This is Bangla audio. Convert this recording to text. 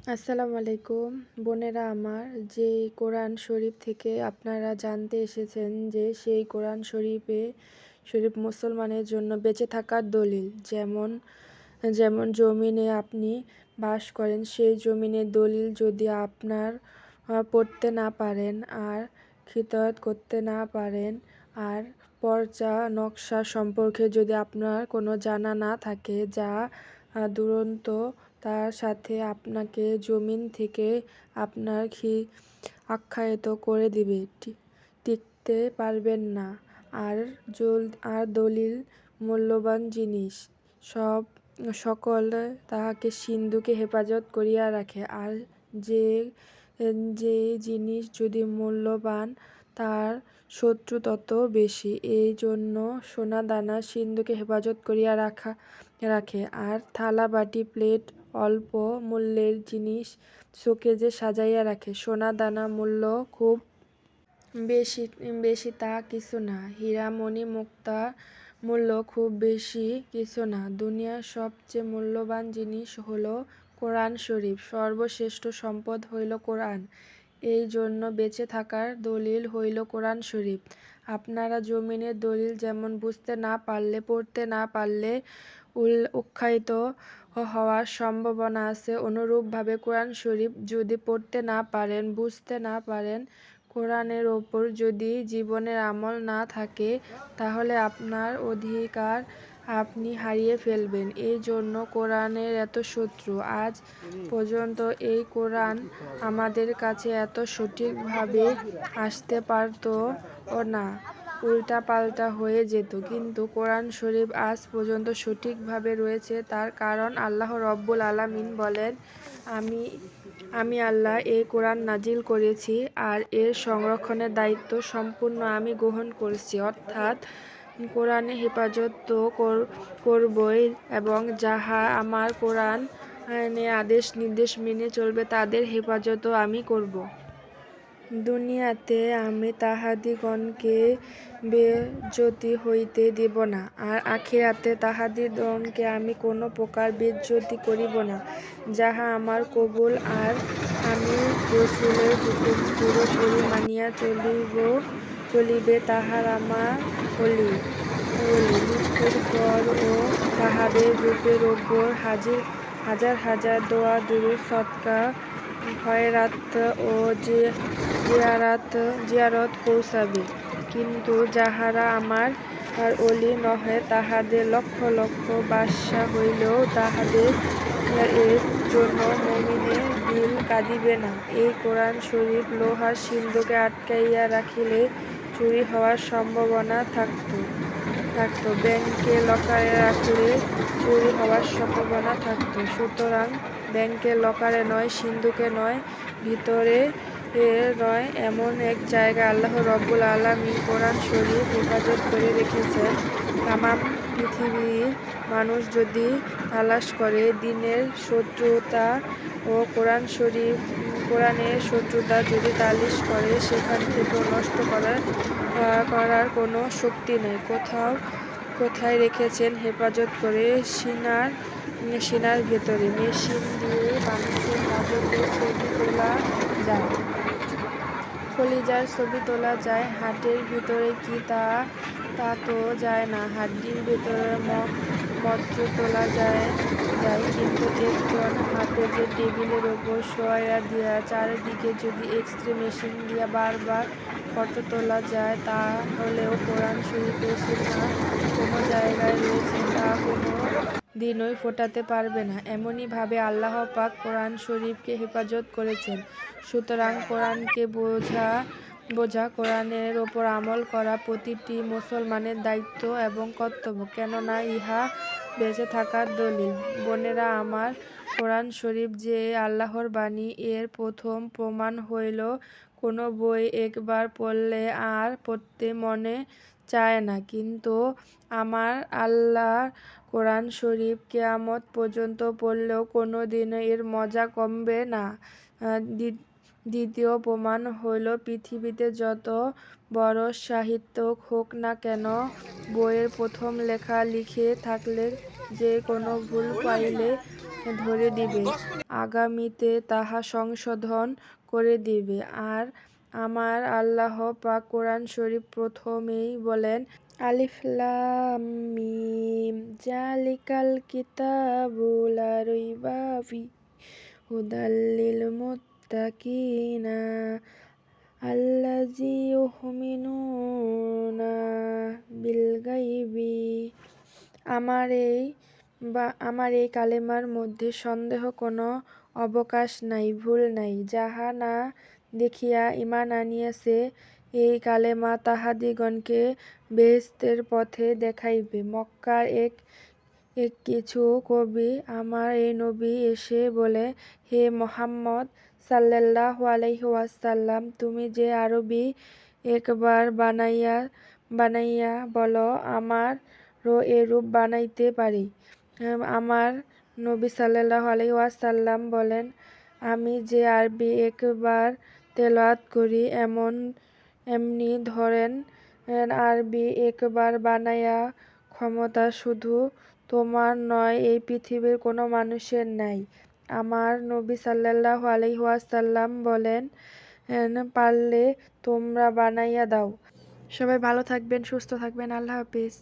আসসালামু আলাইকুম বোনেরা আমার। যে কোরআন শরীফ থেকে আপনারা জানতে এসেছেন যে সেই কোরআন শরীফ মুসলমানের জন্য বেঁচে থাকার দলিল। যেমন যেমন জমিনে আপনি বাস করেন, সেই জমিনের দলিল যদি আপনার পড়তে না পারেন আর খিতায়ত করতে না পারেন, আর পর্চা নকশা সম্পর্কে যদি আপনার কোনো জানা না থাকে যা দুরন্ত, তার সাথে আপনাকে জমিন থেকে আপনার আখ্যায়িত করে দিবে, টিকতে পারবেন না। আর দলিল মূল্যবান জিনিস সকল তাহাকে সিন্ধুকে হেফাজত করিয়া রাখে। আর যে যে জিনিস যদি মূল্যবান, তার শত্রু তত বেশি। এই জন্য সোনা দানা সিন্ধুকে হেফাজত করিয়া রাখে। আর থালা বাটি প্লেট অল্প মূল্যের জিনিস শোকেজে সাজাইয়া রাখে। সোনা দানা মূল্য খুব বেশি বেশি তা কিছু না। হীরা মণি মুক্তা মূল্য খুব বেশি কিছু না। দুনিয়ার সবচেয়ে মূল্যবান জিনিস হলো কোরআন শরীফ। সর্বশ্রেষ্ঠ সম্পদ হইল কোরআন। এই জন্য বেঁচে থাকার দলিল হইল কোরআন শরীফ। আপনারা জমিনের দলিল যেমন বুঝতে না পারলে, পড়তে না পারলে উৎসাহিত হওয়ার সম্ভাবনা আছে, অনুরূপভাবে কোরআন শরীফ যদি পড়তে না পারেন, বুঝতে না পারেন, কোরআনের ওপর যদি জীবনের আমল না থাকে, তাহলে আপনার অধিকার আপনি হারিয়ে ফেলবেন। এই জন্য কোরআনের এত শত্রু। আজ পর্যন্ত এই কোরআন আমাদের কাছে এত সঠিকভাবে আসতে পারতো না, উল্টাপাল্টা হয়ে যেত। কিন্তু কোরআন শরীফ আজ পর্যন্ত সঠিকভাবে রয়েছে। তার কারণ আল্লাহ রব্বুল আলামিন বলেন, আমি আল্লাহ এই কোরআন নাজিল করেছি আর এর সংরক্ষণের দায়িত্ব সম্পূর্ণ আমি গ্রহণ করেছি। অর্থাৎ কোরআনের হেফাজত তো করবই, এবং যাহা আমার কোরআনের আদেশ নির্দেশ মেনে চলবে তাদের হেফাজতও আমি করব। দুনিয়াতে আমি তাহাদিগণকে বেজ্জতি হইতে দেব না, আর আখিরাতে তাহাদিগণকে আমি কোনো প্রকার বেজ্জতি করিব না। যাহা আমার কবুল, আর আমি রাসূলের হুকুম পুরোপুরি মানিয়া চলিবে, তাহার আমার ওলি। মৃত্যুর পরও তাহাদের রূপের ওপর হাজার হাজার দোয়া দুরূদ সদকা খয়রাত ও জিয়ারত পৌঁছাবে। কিন্তু যাহারা আমার ওলি নহে, তাহাদের লক্ষ লক্ষ বাদশা হইলেও তাহাদের এর জন্য মুমিনের দিল কাঁদিবে না। এই কোরআন শরীফ লোহার সিন্ধুকে আটকাইয়া রাখিলে চুরি হওয়ার সম্ভাবনা থাকত। ব্যাংকে লকারে রাখলে চুরি হওয়ার সম্ভাবনা থাকত। সুতরাং ব্যাংকে লকারে নয়, সিন্ধুকে নয়, ভিতরে নয়, এমন এক জায়গায় আল্লাহ রব্বুল আলামিন কোরআন শরীফ হেফাজত করে রেখেছেন। তামাম পৃথিবীর মানুষ যদি তালাশ করে দিনের শত্রুতা ও কোরআনের শত্রুতা যদি তালিশ করে, সেখান থেকেও নষ্ট করার কোনো শক্তি নেই। কোথায় রেখেছেন হেফাজত করে? সিনার ভেতরে। মেশিন দিয়ে মানুষের মগজের ছবি তোলা যায়, কলিজার ছবি তোলা যায়, হার্টের ভিতরে কি তা তো যায় না। হাড্ডির ভেতরে মজ্জ তোলা যায়, কিন্তু একজন হাফেজের টেবিলের ওপর শোয়া দিয়া চারিদিকে যদি এক্স-রে মেশিন দিয়া বারবার ফটো তোলা যায়, তাহলেও কোরআন শরীফের সুন্নাহ কোন জায়গায় রয়েছে তা কোনো দিনই ফোটাতে পারবে না। এমনই ভাবে আল্লাহ পাক কোরআন শরীফকে হেফাজত করেছেন। সুতরাং কোরআনকে বোঝা, কোরআনের ওপর আমল করা প্রতিটি মুসলমানের দায়িত্ব এবং কর্তব্য, কেননা ইহা বেঁচে থাকার দলিল। বোনেরা আমার, কোরআন শরীফ যে আল্লাহর বাণী, এর প্রথম প্রমাণ হইল কোনো বই একবার পড়লে আর পড়তে মনে চায় না। কিন্তু আমার আল্লাহর কোরআন শরীফ কিয়ামত পর্যন্ত পড়লেও কোনো দিন এর মজা কমবে না। দ্বিতীয় প্রমাণ হইল, পৃথিবীতে যত বড় সাহিত্যিক হোক না কেন, বইয়ের প্রথম লেখা লিখে থাকলে যে কোনো ভুল পাইলে ধরে দিবে, আগামীতে তাহা সংশোধন করে দিবে। আর আমার আল্লাহ পাক কোরআন শরীফ প্রথমেই বলেন, আলিফ লাম মিম জালিকাল কিতাবু লা রাইবা ফিহি হুদাল লিল মুত্তাকিনা আল্লাযী ইউমিনুনা বিল গায়বি। আমার এই কালেমার মধ্যে সন্দেহ কোনো অবকাশ নাই, ভুল নাই। যাহা না দেখিয়া ঈমান আনিয়াছে, এই কালেমা তাহাদিগণকে বেহেশতের পথে দেখাইবে। মক্কার এক কিছু কবি আমার এই নবী এসে বলে, হে মুহাম্মদ সাল্লাল্লাহু আলাইহি ওয়াসাল্লাম, তুমি যে আরবি একবার বানাইয়া বলো, আমারও এরূপ বানাইতে পারি। আমার নবী সাল্লাল্লাহু আলাইহি ওয়াসাল্লাম বলেন, আমি যে আরবি একবার তেলাওয়াত করি, এমনি ধরেন আরবি একবার বানাইয়া ক্ষমতা শুধু তোমার নয়, এই পৃথিবীর কোনো মানুষের নাই। আমার নবী সাল্লাল্লাহু আলাইহি ওয়াসাল্লাম বলেন, পারলে তোমরা বানাইয়া দাও। সবাই ভালো থাকবেন, সুস্থ থাকবেন। আল্লাহ হাফেজ।